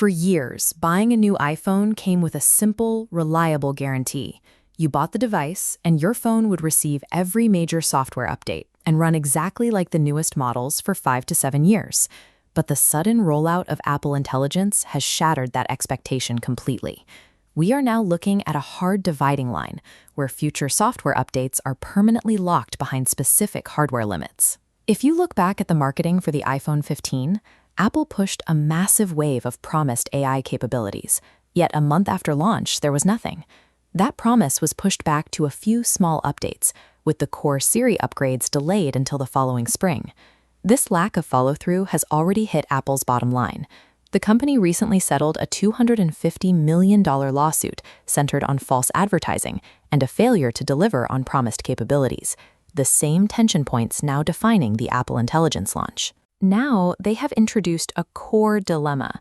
For years, buying a new iPhone came with a simple, reliable guarantee. You bought the device, and your phone would receive every major software update and run exactly like the newest models for 5 to 7 years. But the sudden rollout of Apple Intelligence has shattered that expectation completely. We are now looking at a hard dividing line, where future software updates are permanently locked behind specific hardware limits. If you look back at the marketing for the iPhone 15, Apple pushed a massive wave of promised AI capabilities, yet a month after launch, there was nothing. That promise was pushed back to a few small updates, with the core Siri upgrades delayed until the following spring. This lack of follow-through has already hit Apple's bottom line. The company recently settled a $250 million lawsuit centered on false advertising and a failure to deliver on promised capabilities, the same tension points now defining the Apple Intelligence launch. Now, they have introduced a core dilemma.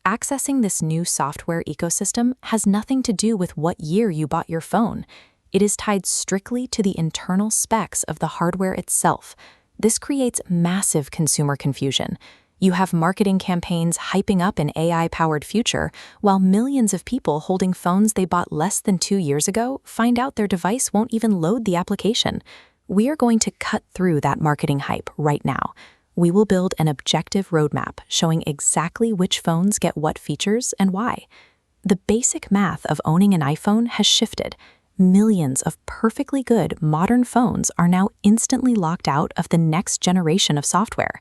Accessing this new software ecosystem has nothing to do with what year you bought your phone. It is tied strictly to the internal specs of the hardware itself. This creates massive consumer confusion. You have marketing campaigns hyping up an AI-powered future, while millions of people holding phones they bought less than 2 years ago find out their device won't even load the application. We are going to cut through that marketing hype right now. We will build an objective roadmap showing exactly which phones get what features and why. The basic math of owning an iPhone has shifted. Millions of perfectly good modern phones are now instantly locked out of the next generation of software.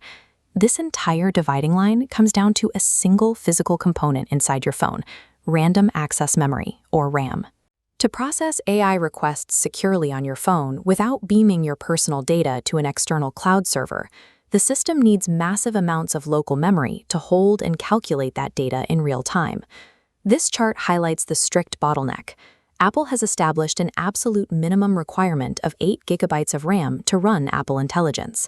This entire dividing line comes down to a single physical component inside your phone, random access memory, or RAM. To process AI requests securely on your phone without beaming your personal data to an external cloud server, the system needs massive amounts of local memory to hold and calculate that data in real time. This chart highlights the strict bottleneck. Apple has established an absolute minimum requirement of 8 gigabytes of RAM to run Apple Intelligence.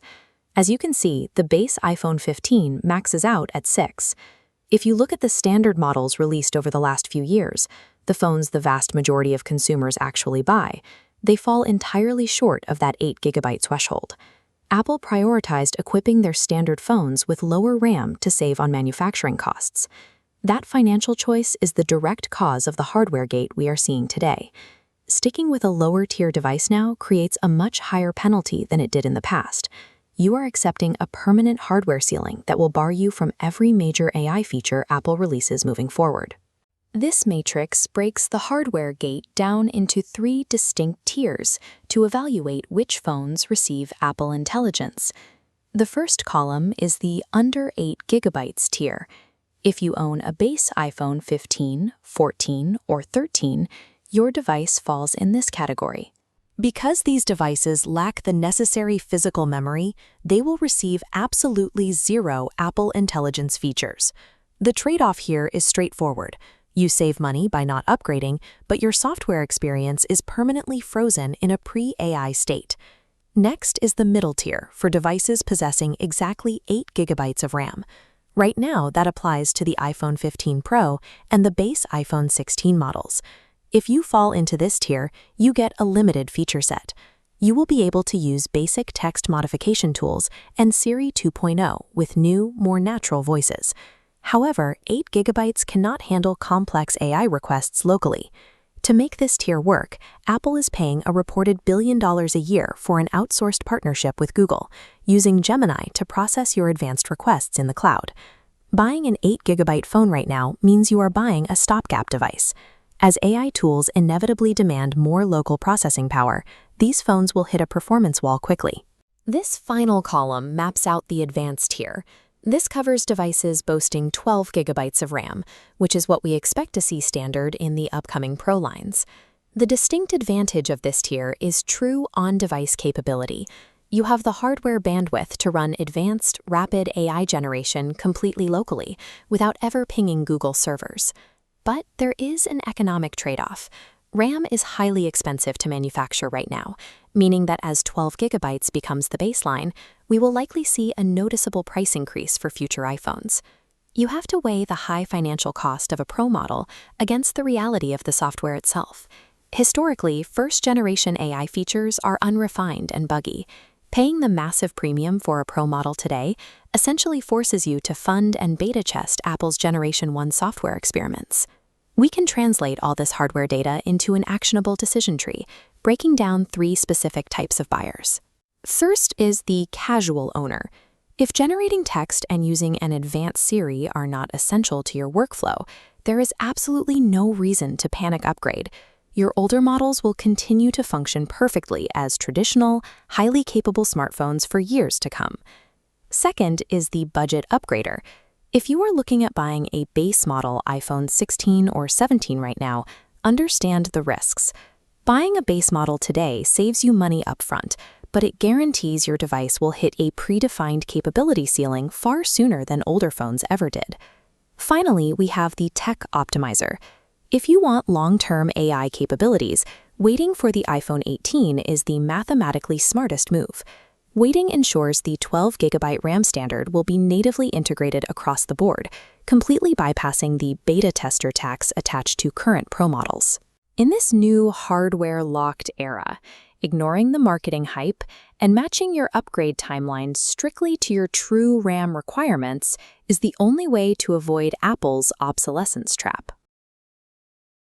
As you can see, the base iPhone 15 maxes out at 6. If you look at the standard models released over the last few years, the phones the vast majority of consumers actually buy, they fall entirely short of that 8 gigabyte threshold. Apple prioritized equipping their standard phones with lower RAM to save on manufacturing costs. That financial choice is the direct cause of the hardware gate we are seeing today. Sticking with a lower-tier device now creates a much higher penalty than it did in the past. You are accepting a permanent hardware ceiling that will bar you from every major AI feature Apple releases moving forward. This matrix breaks the hardware gate down into 3 distinct tiers to evaluate which phones receive Apple Intelligence. The first column is the under 8 gigabytes tier. If you own a base iPhone 15, 14, or 13, your device falls in this category. Because these devices lack the necessary physical memory, they will receive absolutely zero Apple Intelligence features. The trade-off here is straightforward. You save money by not upgrading, but your software experience is permanently frozen in a pre-AI state. Next is the middle tier for devices possessing exactly 8 gigabytes of RAM. Right now, that applies to the iPhone 15 Pro and the base iPhone 16 models. If you fall into this tier, you get a limited feature set. You will be able to use basic text modification tools and Siri 2.0 with new, more natural voices. However, 8 gigabytes cannot handle complex AI requests locally. To make this tier work, Apple is paying a reported $1 billion a year for an outsourced partnership with Google, using Gemini to process your advanced requests in the cloud. Buying an 8 gigabyte phone right now means you are buying a stopgap device. As AI tools inevitably demand more local processing power, these phones will hit a performance wall quickly. This final column maps out the advanced tier. This covers devices boasting 12 gigabytes of RAM, which is what we expect to see standard in the upcoming Pro lines. The distinct advantage of this tier is true on-device capability. You have the hardware bandwidth to run advanced, rapid AI generation completely locally, without ever pinging Google servers. But there is an economic trade-off. RAM is highly expensive to manufacture right now, meaning that as 12 gigabytes becomes the baseline, we will likely see a noticeable price increase for future iPhones. You have to weigh the high financial cost of a Pro model against the reality of the software itself. Historically, first-generation AI features are unrefined and buggy. Paying the massive premium for a Pro model today, essentially forces you to fund and beta test Apple's Generation 1 software experiments. We can translate all this hardware data into an actionable decision tree, breaking down 3 specific types of buyers. First is the casual owner. If generating text and using an advanced Siri are not essential to your workflow, there is absolutely no reason to panic upgrade. Your older models will continue to function perfectly as traditional, highly capable smartphones for years to come. Second is the budget upgrader. If you are looking at buying a base model iPhone 16 or 17 right now, understand the risks. Buying a base model today saves you money upfront, but it guarantees your device will hit a predefined capability ceiling far sooner than older phones ever did. Finally, we have the tech optimizer. If you want long-term AI capabilities, waiting for the iPhone 18 is the mathematically smartest move. Waiting ensures the 12GB RAM standard will be natively integrated across the board, completely bypassing the beta tester tax attached to current Pro models. In this new hardware-locked era, ignoring the marketing hype and matching your upgrade timeline strictly to your true RAM requirements is the only way to avoid Apple's obsolescence trap.